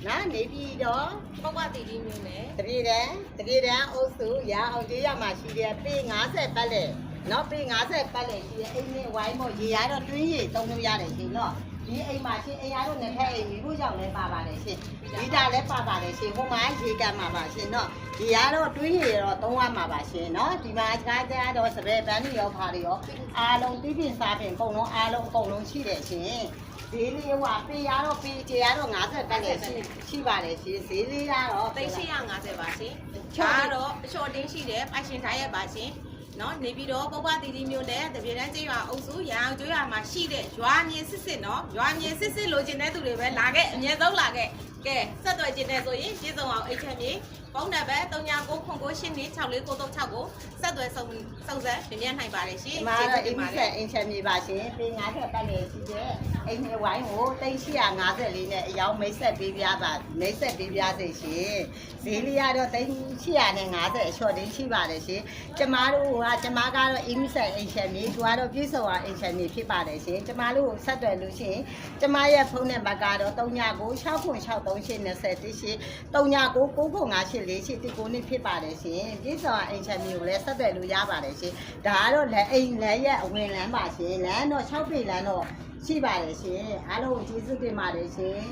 နော်နေပြီးတော့ ပုပ္ပတိတိမျိုးနဲ့ တပြေတန်းအုပ်စုရအောင်ကြေးရမှာရှိတယ်ပေ50ပတ်လေနော်ပေ50ပတ်လေရှိတယ်အိမ်နဲ့ဝိုင်းမို့ရေရတော့တွင်းရေသုံးလို့ရတယ်ရှင်နော်ဒီအိမ်မှာရှင်အိမ်ရတော့နှစ်ဖက်အိမ်မိဖို့ကြောင့်လည်းပါပါတယ်ရှင်ဒီတာလည်းပါပါတယ်ရှင်ဟိုမှာရေကမှာပါရှင်နော်ဒီရတော့တွင်းရေတော့သုံးရမှာပါရှင်နော်ဒီမှာကားကြတော့စပယ်ပန်းတွေရောဖာတွေရောအားလုံးတိပင်စားပင်အကုန်လုံးအားလုံးအကုန်လုံးရှိတယ်ရှင်ဈေးလေးကပေးရတော့ပေးကြရတော့50ပတ်လေရှိပါတယ်ရှင်ဈေးလေးကတော့ 350ပါရှင်။ဒါကတော့အချော်တင်းရှိတယ်ပိုင်ရှင်ထားရပါရှင်။နော်နေပြီးတော့ပုပ္ပတိတိမျိုးနဲ့တပြေတန်းကျေးရွာအုပ်စုရအောင်ကျွေးရွာမှာရှိတဲ့ရွာမြေစစ်နော်ရွာမြေစစ်လိုချင်တဲ့သူတွေပဲလာခဲ့အမြဲဆုံးလာခဲ့။ကဲဆက်သွယ်ခြင်းနဲ့ဆိုရင်ပြည်စုံအောင်အိတ်ချက်မြေပုံနံပါတ်3999864936ကိုဆက်သွယ်စုံစမ်းပြင်ပြနိုင်ပါတယ်ရှင် ဒီမှာတော့အိမ်ဆက်အိမ်ချက်မြေပါရှင်ပေ50တက်လေရှိတယ်အိမ်ဝိုင်းကို350နဲ့အယောင်မိတ်ဆက်ပေးပြပါမိတ်ဆက်ပေးပြစေရှင်ဈေးလေးကတော့350အချော်တင်းရှိပါတယ်ရှင်ကျမတို့ကကျမကတော့အိမ်ဆက်အိမ်ချက်မြေသူကတော့ပြည်စုံအောင်အိမ်ချက်မြေဖြစ်ပါတယ်ရှင်ကျမတို့ကိုဆက်သွယ်လို့ရှိရင်ကျမရဲ့ဖုန်းနံပါတ်ကတော့39966320ရှင်39995848တစ်ကိုနှစ်ဖြစ်ပါတယ်ရှင်ပြည်စုံအောင်အိမ်ချက်မြေကိုလည်းဆက်သွယ်လို့ရပါတယ်ရှင်ဒါကတော့လက်အိမ်လက်ရက်အဝင်လမ်းပါရှင်လမ်းတော့6ပေလမ်းတော့ရှိပါတယ်ရှင်အားလုံးကျေးဇူးတင်ပါတယ်ရှင်